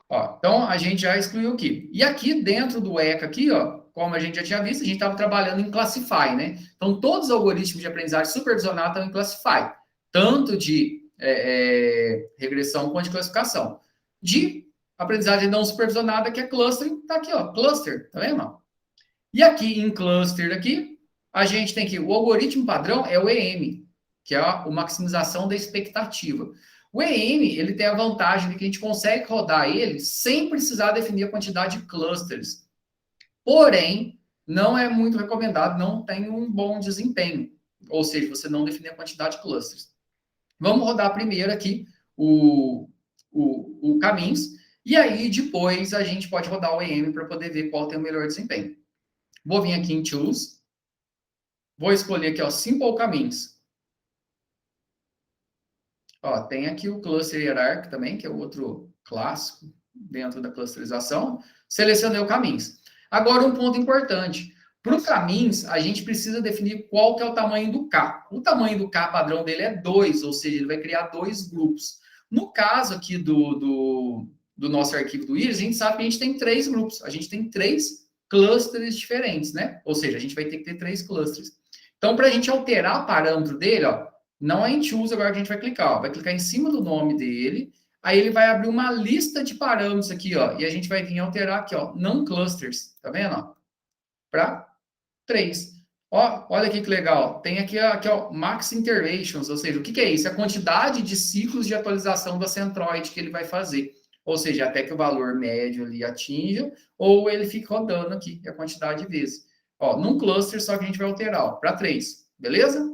Ó, então, a gente já excluiu aqui. E aqui dentro do ECA, aqui, ó, como a gente já tinha visto, a gente estava trabalhando em Classify, né? Então, todos os algoritmos de aprendizagem supervisionada estão em Classify. Tanto de regressão quanto de classificação. De aprendizagem não supervisionada, que é clustering, está aqui, ó, cluster, tá vendo? E aqui em cluster, aqui, a gente tem aqui, o algoritmo padrão é o EM, que é a maximização da expectativa. O EM, ele tem a vantagem de que a gente consegue rodar ele sem precisar definir a quantidade de clusters. Porém, não é muito recomendado, não tem um bom desempenho. Ou seja, você não definir a quantidade de clusters. Vamos rodar primeiro aqui o caminhos, e aí depois a gente pode rodar o EM para poder ver qual tem o melhor desempenho. Vou vir aqui em Choose, vou escolher aqui, ó, Simple Caminhos. Ó, tem aqui o Cluster Hierarchy também, que é o outro clássico dentro da clusterização. Selecionei o caminhos. Agora, um ponto importante. Para o caminhos, a gente precisa definir qual que é o tamanho do K. O tamanho do K padrão dele é 2, ou seja, ele vai criar 2 grupos. No caso aqui do nosso arquivo do íris, a gente sabe que a gente tem 3 grupos. A gente tem 3 clusters diferentes, né? Ou seja, a gente vai ter que ter 3 clusters. Então, para a gente alterar o parâmetro dele, ó, não é em Choose agora que a gente vai clicar, ó. Vai clicar em cima do nome dele, aí ele vai abrir uma lista de parâmetros aqui, ó, e a gente vai vir alterar aqui, ó, não clusters, tá vendo, ó? Para 3. Ó, olha aqui que legal, tem aqui ó, max iterations, ou seja, o que é isso? É a quantidade de ciclos de atualização da centroid que ele vai fazer. Ou seja, até que o valor médio ali atinja, ou ele fica rodando aqui, é a quantidade de vezes. Ó, num cluster, só que a gente vai alterar, para 3, beleza?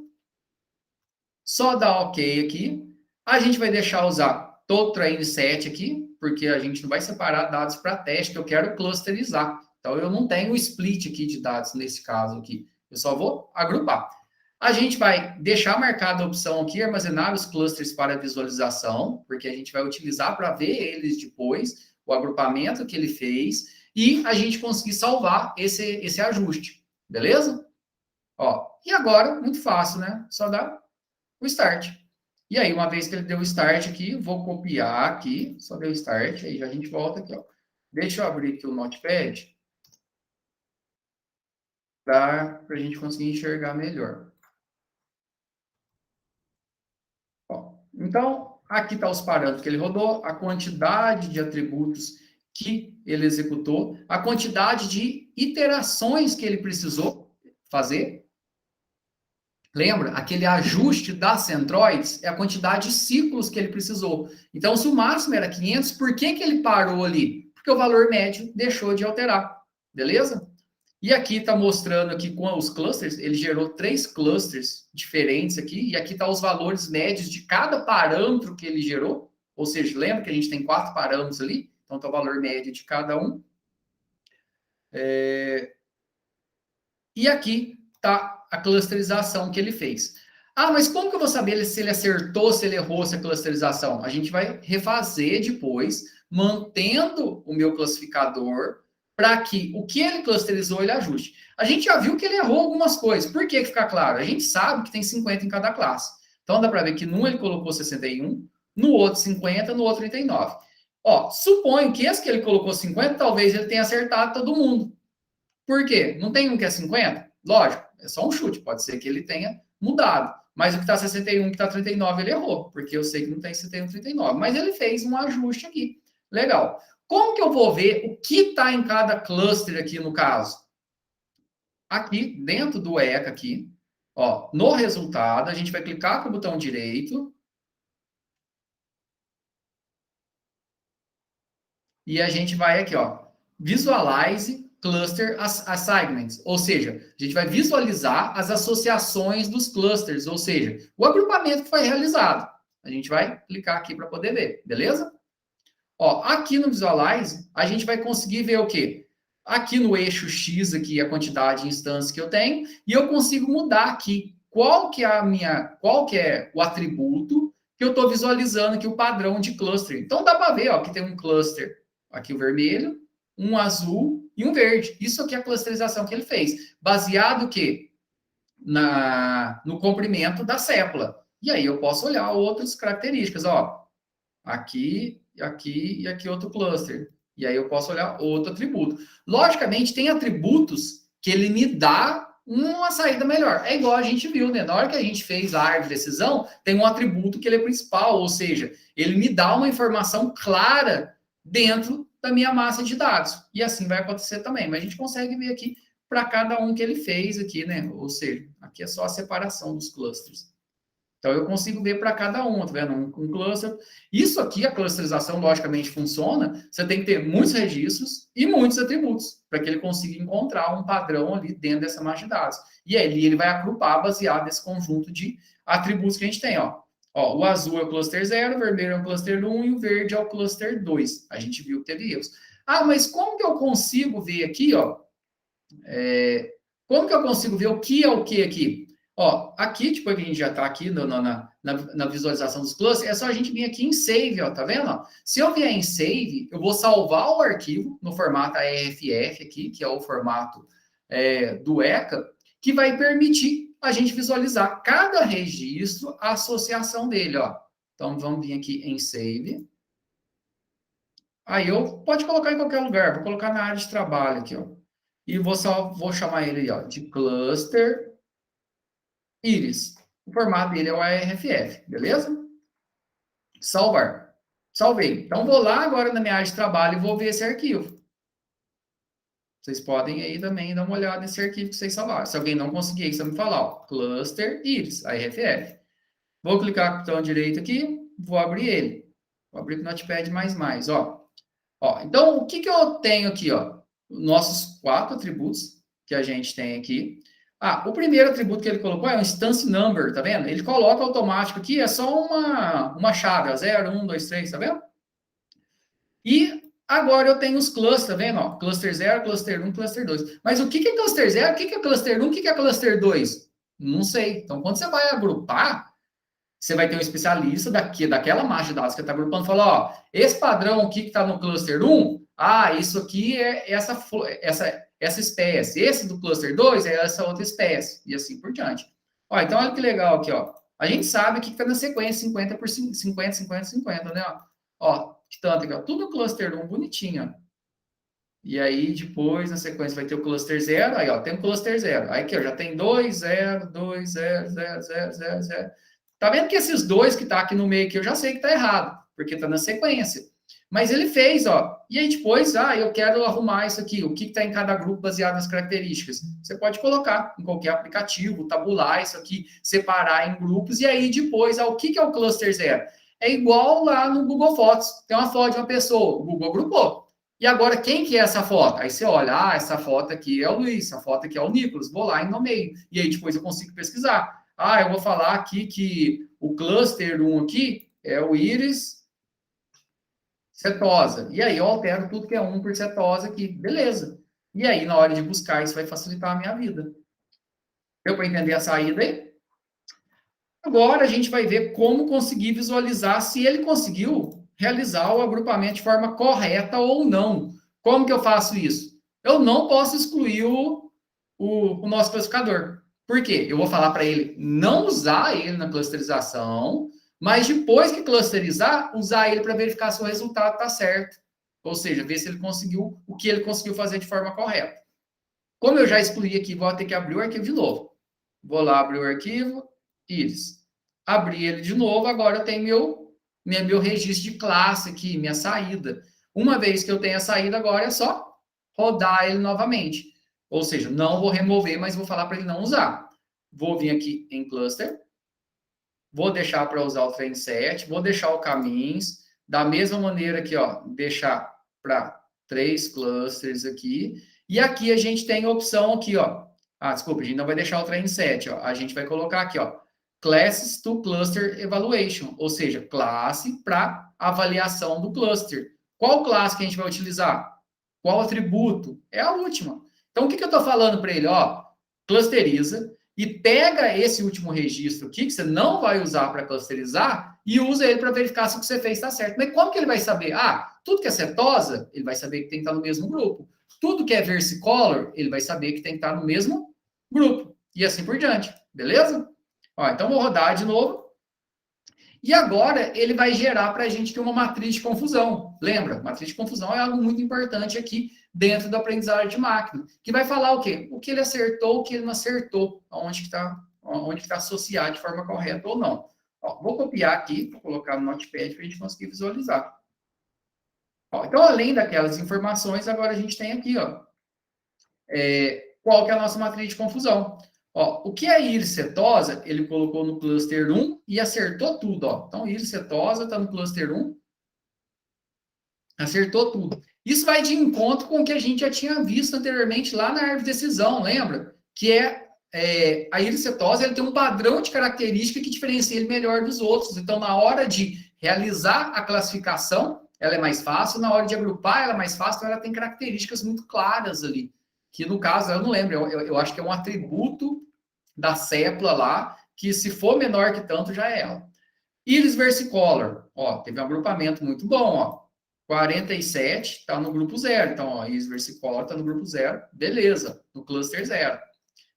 Só dar OK aqui. A gente vai deixar usar todo train set aqui, porque a gente não vai separar dados para teste, que eu quero clusterizar. Então, eu não tenho split aqui de dados nesse caso aqui. Eu só vou agrupar. A gente vai deixar marcada a opção aqui, armazenar os clusters para visualização, porque a gente vai utilizar para ver eles depois, o agrupamento que ele fez, e a gente conseguir salvar esse ajuste, beleza? Ó, e agora, muito fácil, né? Só dá o start. E aí, uma vez que ele deu o start aqui, vou copiar aqui, só deu o start, aí a gente volta aqui, ó. Deixa eu abrir aqui o Notepad para a gente conseguir enxergar melhor. Ó, então, aqui está os parâmetros que ele rodou, a quantidade de atributos que ele executou, a quantidade de iterações que ele precisou fazer. Lembra? Aquele ajuste das centroides é a quantidade de ciclos que ele precisou. Então, se o máximo era 500, por que ele parou ali? Porque o valor médio deixou de alterar. Beleza? E aqui está mostrando aqui com os clusters, ele gerou 3 clusters diferentes aqui, e aqui está os valores médios de cada parâmetro que ele gerou, ou seja, lembra que a gente tem 4 parâmetros ali, então está o valor médio de cada um. E aqui está a clusterização que ele fez. Ah, mas como que eu vou saber se ele acertou, se ele errou essa clusterização? A gente vai refazer depois, mantendo o meu classificador, para que o que ele clusterizou, ele ajuste. A gente já viu que ele errou algumas coisas. Por que fica claro? A gente sabe que tem 50 em cada classe. Então, dá para ver que num ele colocou 61, no outro 50, no outro 39. Ó, suponho que esse que ele colocou 50, talvez ele tenha acertado todo mundo. Por quê? Não tem um que é 50? Lógico, é só um chute. Pode ser que ele tenha mudado. Mas o que está 61, o que está 39, ele errou. Porque eu sei que não tem 61, 39. Mas ele fez um ajuste aqui. Legal. Como que eu vou ver o que está em cada cluster aqui no caso? Aqui, dentro do ECA aqui, ó, no resultado, a gente vai clicar com o botão direito. E a gente vai aqui, ó, Visualize Cluster Assignments, ou seja, a gente vai visualizar as associações dos clusters, ou seja, o agrupamento que foi realizado. A gente vai clicar aqui para poder ver, beleza? Ó, aqui no Visualize, a gente vai conseguir ver o quê? Aqui no eixo X, aqui, a quantidade de instâncias que eu tenho, e eu consigo mudar aqui qual que é o atributo que eu estou visualizando aqui, o padrão de cluster. Então, dá para ver, ó, que tem um cluster, aqui o vermelho, um azul e um verde. Isso aqui é a clusterização que ele fez, baseado o quê? No comprimento da sépula. E aí eu posso olhar outras características, ó. Aqui, aqui e aqui outro cluster. E aí eu posso olhar outro atributo. Logicamente, tem atributos que ele me dá uma saída melhor. É igual a gente viu, né? Na hora que a gente fez a árvore de decisão, tem um atributo que ele é principal, ou seja, ele me dá uma informação clara dentro da minha massa de dados. E assim vai acontecer também. Mas a gente consegue ver aqui para cada um que ele fez aqui, né? Ou seja, aqui é só a separação dos clusters. Então, eu consigo ver para cada um, tá vendo? Um cluster. Isso aqui, a clusterização, logicamente, funciona. Você tem que ter muitos registros e muitos atributos, para que ele consiga encontrar um padrão ali dentro dessa massa de dados. E aí, ele vai agrupar baseado nesse conjunto de atributos que a gente tem, ó. Ó, o azul é o cluster 0, o vermelho é o cluster 1 e o verde é o cluster 2. A gente viu que teve erros. Ah, mas como que eu consigo ver aqui, ó? Como que eu consigo ver o que é o que aqui? Ó, aqui, tipo, a gente já está aqui na visualização dos clusters, é só a gente vir aqui em Save, ó, tá vendo? Ó? Se eu vier em Save, eu vou salvar o arquivo no formato ARFF aqui, que é o formato do ECA, que vai permitir a gente visualizar cada registro, a associação dele, ó. Então, vamos vir aqui em Save. Aí pode colocar em qualquer lugar, vou colocar na área de trabalho aqui, ó. E vou chamar ele, ó, de Cluster Iris. O formato dele é o ARFF, beleza? Salvar. Salvei. Então, vou lá agora na minha área de trabalho e vou ver esse arquivo. Vocês podem aí também dar uma olhada nesse arquivo que vocês salvaram. Se alguém não conseguir, você me falar, ó, Cluster Iris, ARFF. Vou clicar com o botão direito aqui, vou abrir ele. Vou abrir com o Notepad++, ó. Ó, então, o que eu tenho aqui, ó? Nossos 4 atributos que a gente tem aqui. Ah, o primeiro atributo que ele colocou é um instance number, tá vendo? Ele coloca automático aqui, é só uma chave, ó, 0, 1, 2, 3, tá vendo? E Agora eu tenho os clusters, tá vendo? Ó, cluster 0, cluster 1, cluster 2. Mas o que é cluster 0? O que é cluster 1? O que é cluster 2? Não sei. Então, quando você vai agrupar, você vai ter um especialista daquela margem de dados que está agrupando e fala, ó, esse padrão aqui que está no cluster 1, isso aqui é essa espécie. Esse do cluster 2 é essa outra espécie. E assim por diante. Ó, então, olha que legal aqui, ó. A gente sabe que está na sequência 50 por 50, 50, 50, né? Ó, que tanto aqui, ó. Tudo no cluster 1, bonitinho, ó. E aí, depois, na sequência, vai ter o cluster 0. Aí, ó, tem o cluster 0. Aí, aqui, ó, já tem 2, 0, 2, 0, 0, 0, 0, 0. Tá vendo que esses dois que tá aqui no meio aqui, eu já sei que tá errado, porque tá na sequência. Mas ele fez, ó. E aí, depois, eu quero arrumar isso aqui. O que tá em cada grupo baseado nas características? Você pode colocar em qualquer aplicativo, tabular isso aqui, separar em grupos. E aí, depois, o que é o cluster 0? É igual lá no Google Fotos. Tem uma foto de uma pessoa, o Google agrupou. E agora, quem que é essa foto? Aí você olha, essa foto aqui é o Luiz, essa foto aqui é o Nicolas, vou lá e nomeio. E aí depois eu consigo pesquisar. Eu vou falar aqui que o cluster 1 aqui é o íris setosa. E aí eu altero tudo que é 1 por setosa aqui. Beleza. E aí, na hora de buscar, isso vai facilitar a minha vida. Deu para entender a saída aí? Agora a gente vai ver como conseguir visualizar se ele conseguiu realizar o agrupamento de forma correta ou não. Como que eu faço isso? Eu não posso excluir o nosso classificador. Por quê? Eu vou falar para ele não usar ele na clusterização, mas depois que clusterizar, usar ele para verificar se o resultado está certo. Ou seja, ver se ele conseguiu o que ele conseguiu fazer de forma correta. Como eu já excluí aqui, vou ter que abrir o arquivo de novo. Vou lá abrir o arquivo, íris. Abri ele de novo, agora eu tenho meu registro de classe aqui, minha saída. Uma vez que eu tenho a saída, agora é só rodar ele novamente. Ou seja, não vou remover, mas vou falar para ele não usar. Vou vir aqui em cluster, vou deixar para usar o train set, vou deixar o caminhos, da mesma maneira aqui, ó, deixar para 3 clusters aqui. E aqui a gente tem a opção aqui, ó. Desculpa, a gente não vai deixar o train set, ó. A gente vai colocar aqui, ó, classes to cluster evaluation, ou seja, classe para avaliação do cluster. Qual classe que a gente vai utilizar? Qual atributo? É a última. Então, o que eu estou falando para ele? Ó, clusteriza e pega esse último registro aqui, que você não vai usar para clusterizar, e usa ele para verificar se o que você fez está certo. Mas como que ele vai saber? Tudo que é setosa, ele vai saber que tem que estar no mesmo grupo. Tudo que é versicolor, ele vai saber que tem que estar no mesmo grupo. E assim por diante. Beleza? Então, vou rodar de novo. E agora, ele vai gerar para a gente aqui uma matriz de confusão. Lembra? Matriz de confusão é algo muito importante aqui dentro da aprendizagem de máquina. Que vai falar o quê? O que ele acertou, o que ele não acertou. Onde que está associado de forma correta ou não. Vou copiar aqui, vou colocar no Notepad para a gente conseguir visualizar. Então, além daquelas informações, agora a gente tem aqui, qual que é a nossa matriz de confusão. O que é íris setosa, ele colocou no cluster 1 e acertou tudo. Então, íris setosa está no cluster 1, acertou tudo. Isso vai de encontro com o que a gente já tinha visto anteriormente lá na árvore de decisão, lembra? Que a íris setosa, ele tem um padrão de característica que diferencia ele melhor dos outros. Então, na hora de realizar a classificação, ela é mais fácil. Na hora de agrupar, ela é mais fácil. Então, ela tem características muito claras ali. Que, no caso, eu não lembro. Eu acho que é um atributo da sépula lá, que se for menor que tanto, já é ela. Íris versicolor, teve um agrupamento muito bom, 47 está no grupo 0. Então, íris versicolor está no grupo 0. Beleza, no cluster 0.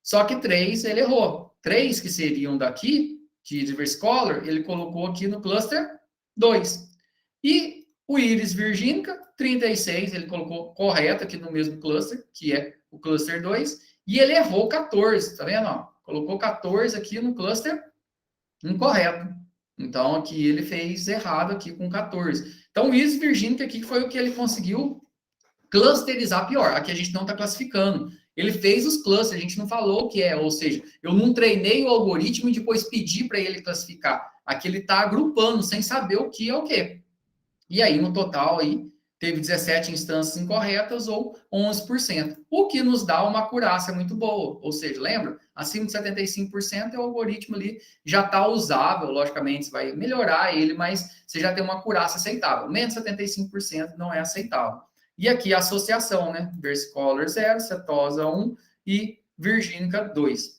Só que 3 ele errou. 3 que seriam daqui, de íris versicolor, ele colocou aqui no cluster 2. E o íris virgínica, 36, ele colocou correto aqui no mesmo cluster, que é o cluster 2. E ele errou 14, tá vendo? Colocou 14 aqui no cluster incorreto. Então, aqui ele fez errado aqui com 14. Então, o íris virgínica aqui foi o que ele conseguiu clusterizar pior. Aqui a gente não está classificando. Ele fez os clusters, a gente não falou o que é. Ou seja, eu não treinei o algoritmo e depois pedi para ele classificar. Aqui ele está agrupando, sem saber o que é o quê. E aí, no total, aí, teve 17 instâncias incorretas ou 11%, o que nos dá uma acurácia muito boa. Ou seja, lembra? Acima de 75% o algoritmo ali já está usável, logicamente você vai melhorar ele, mas você já tem uma acurácia aceitável. Menos de 75% não é aceitável. E aqui a associação, né? Versicolor 0, Setosa 1 e Virgínica 2.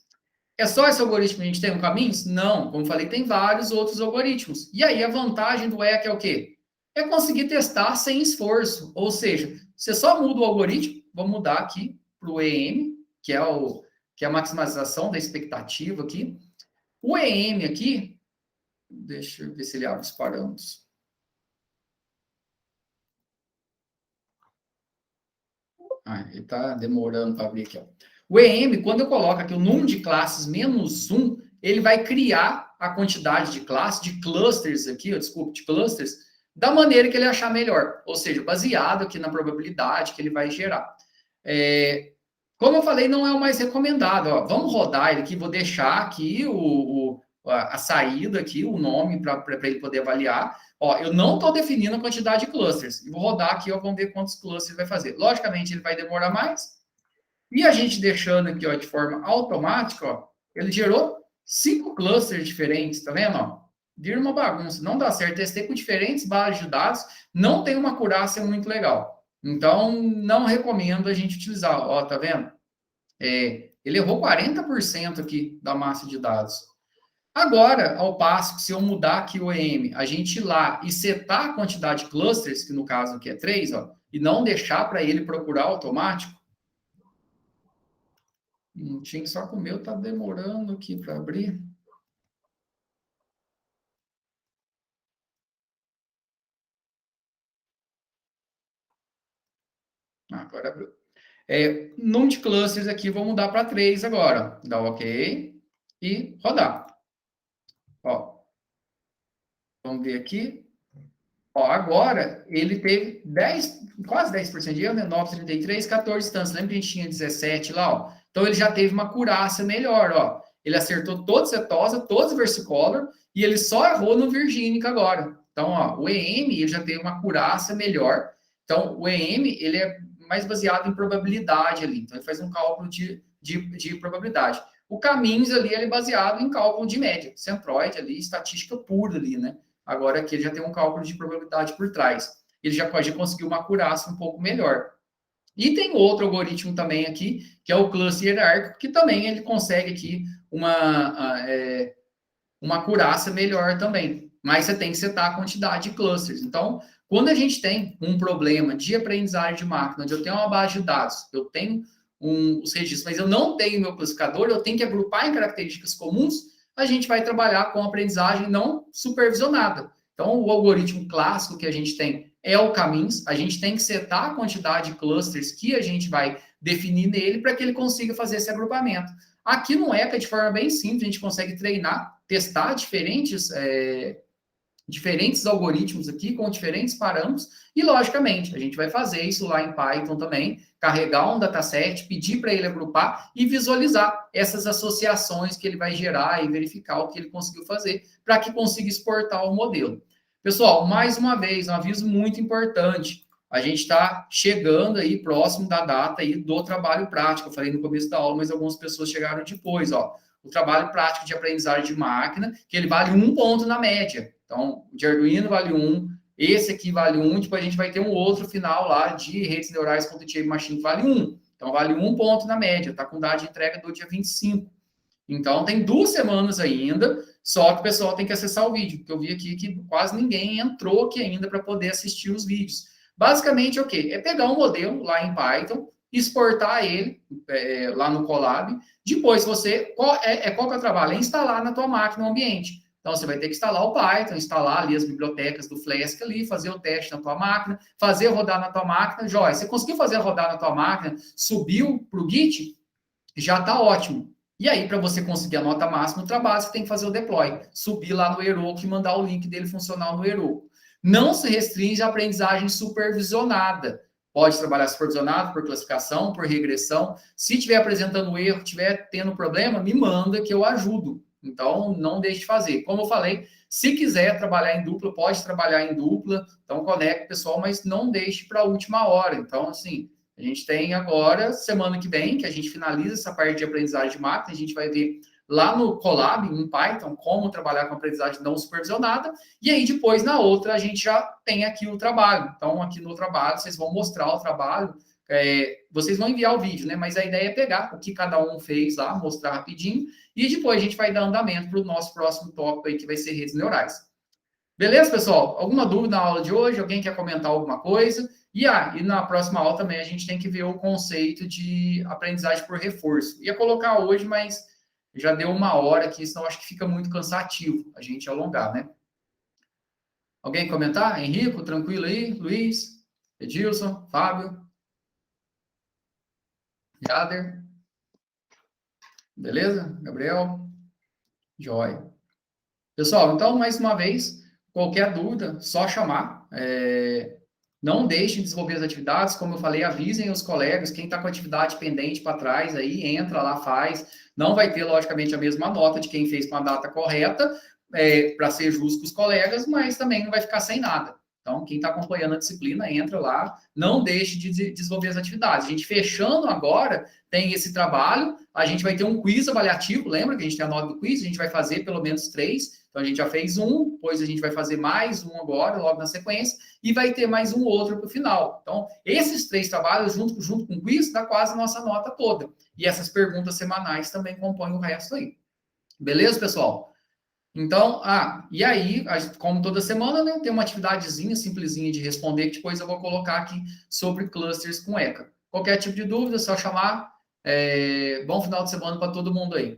É só esse algoritmo que a gente tem no Caminhos? Não, como falei, tem vários outros algoritmos. E aí a vantagem do EC é o quê? É conseguir testar sem esforço. Ou seja, você só muda o algoritmo, vou mudar aqui para o EM, que é a maximização da expectativa aqui. O EM aqui, deixa eu ver se ele abre os parâmetros. Ele está demorando para abrir aqui. Ó. O EM, quando eu coloco aqui o número de classes menos 1, ele vai criar a quantidade de classes, de clusters aqui, de clusters, da maneira que ele achar melhor. Ou seja, baseado aqui na probabilidade que ele vai gerar. Como eu falei, não é o mais recomendado. Ó. Vamos rodar ele aqui, vou deixar aqui a saída aqui, o nome para ele poder avaliar. Ó, eu não estou definindo a quantidade de clusters. Vou rodar aqui, ó, vamos ver quantos clusters ele vai fazer. Logicamente, ele vai demorar mais. E a gente deixando aqui, ó, de forma automática, ó, ele gerou 5 clusters diferentes, tá vendo? Ó? Vira uma bagunça, não dá certo. Testei com diferentes bases de dados, não tem uma acurácia muito legal. Então, não recomendo a gente utilizar. Ó, tá vendo? Ele errou 40% aqui da massa de dados. Agora, ao passo que se eu mudar aqui o EM, a gente ir lá e setar a quantidade de clusters, que no caso aqui é 3, ó, e não deixar para ele procurar automático, tinha que só com o meu, tá demorando aqui para abrir. Agora abriu. Número de clusters aqui, vou mudar para 3 agora. Dá OK e rodar. Ó, vamos ver aqui. Ó, agora, ele teve quase 10% de erro, né? 9,33, 14 instâncias. Lembra que a gente tinha 17 lá, ó? Então, ele já teve uma acurácia melhor, ó. Ele acertou todos Setosa, todos Versicolor, e ele só errou no Virgínica agora. Então, ó, o EM, ele já teve uma acurácia melhor. Então, o EM, ele é mais baseado em probabilidade ali. Então, ele faz um cálculo de probabilidade. O Caminhos ali, ele é baseado em cálculo de média. Centroide ali, estatística pura ali, né? Agora aqui ele já tem um cálculo de probabilidade por trás. Ele já pode conseguir uma acurácia um pouco melhor. E tem outro algoritmo também aqui, que é o cluster hierárquico, que também ele consegue aqui uma acurácia melhor também. Mas você tem que setar a quantidade de clusters. Então, quando a gente tem um problema de aprendizagem de máquina, onde eu tenho uma base de dados, eu tenho os registros, mas eu não tenho meu classificador, eu tenho que agrupar em características comuns, a gente vai trabalhar com aprendizagem não supervisionada. Então, o algoritmo clássico que a gente tem é o Caminhos, a gente tem que setar a quantidade de clusters que a gente vai definir nele para que ele consiga fazer esse agrupamento. Aqui no ECA, de forma bem simples, a gente consegue treinar, testar diferentes algoritmos aqui, com diferentes parâmetros, e, logicamente, a gente vai fazer isso lá em Python também, carregar um dataset, pedir para ele agrupar e visualizar essas associações que ele vai gerar e verificar o que ele conseguiu fazer, para que consiga exportar o modelo. Pessoal, mais uma vez, um aviso muito importante, a gente está chegando aí próximo da data aí do trabalho prático, eu falei no começo da aula, mas algumas pessoas chegaram depois, ó, o trabalho prático de aprendizagem de máquina, que ele vale 1 ponto na média. Então, o de Arduino vale 1, esse aqui vale 1, depois a gente vai ter um outro final lá de redes neurais com Shape Machine que vale 1. Então, vale 1 ponto na média, tá com data de entrega do dia 25. Então, tem 2 semanas ainda, só que o pessoal tem que acessar o vídeo, porque eu vi aqui que quase ninguém entrou aqui ainda para poder assistir os vídeos. Basicamente, o quê? É pegar um modelo lá em Python, exportar ele lá no Colab, depois você, qual que é o trabalho? É instalar na tua máquina o ambiente. Então, você vai ter que instalar o Python, instalar ali as bibliotecas do Flask ali, fazer o teste na tua máquina, fazer rodar na tua máquina. Joia, você conseguiu fazer rodar na tua máquina, subiu para o Git, já está ótimo. E aí, para você conseguir a nota máxima do trabalho, você tem que fazer o deploy. Subir lá no Heroku e mandar o link dele funcional no Heroku. Não se restringe à aprendizagem supervisionada. Pode trabalhar supervisionado por classificação, por regressão. Se estiver apresentando erro, estiver tendo problema, me manda que eu ajudo. Então, não deixe de fazer. Como eu falei, Se quiser trabalhar em dupla, pode trabalhar em dupla, então conecta o pessoal, mas não deixe para a última hora. Então, assim, a gente tem agora, semana que vem, que a gente finaliza essa parte de aprendizagem de máquina, a gente vai ver lá no Colab, em Python, como trabalhar com aprendizagem não supervisionada, e aí depois, na outra, a gente já tem aqui o trabalho. Então, aqui no trabalho, vocês vão mostrar o trabalho, vocês vão enviar o vídeo, né? Mas a ideia é pegar o que cada um fez lá, mostrar rapidinho, e depois a gente vai dar andamento para o nosso próximo tópico aí, que vai ser redes neurais. Beleza, pessoal? Alguma dúvida na aula de hoje? Alguém quer comentar alguma coisa? E na próxima aula também a gente tem que ver o conceito de aprendizagem por reforço. Ia colocar hoje, mas já deu 1 hora aqui, senão acho que fica muito cansativo a gente alongar, né? Alguém comentar? Henrico, tranquilo aí? Luiz? Edilson? Fábio? Jader? Beleza? Gabriel? Joia. Pessoal, então, mais uma vez, qualquer dúvida, só chamar. Não deixem de desenvolver as atividades, como eu falei, avisem os colegas, quem está com atividade pendente para trás, aí entra lá, faz. Não vai ter, logicamente, a mesma nota de quem fez com a data correta, para ser justo com os colegas, mas também não vai ficar sem nada. Então, quem está acompanhando a disciplina, entra lá, não deixe de desenvolver as atividades. A gente fechando agora, tem esse trabalho, a gente vai ter um quiz avaliativo, lembra que a gente tem a nota do quiz, a gente vai fazer pelo menos 3, então a gente já fez um, depois a gente vai fazer mais um agora, logo na sequência, e vai ter mais um outro para o final. Então, esses 3 trabalhos, junto com o quiz, dá quase a nossa nota toda. E essas perguntas semanais também compõem o resto aí. Beleza, pessoal? Então, e aí, como toda semana, né, tem uma atividadezinha, simplesinha de responder, que depois eu vou colocar aqui sobre clusters com ECA. Qualquer tipo de dúvida, é só chamar. Bom final de semana para todo mundo aí.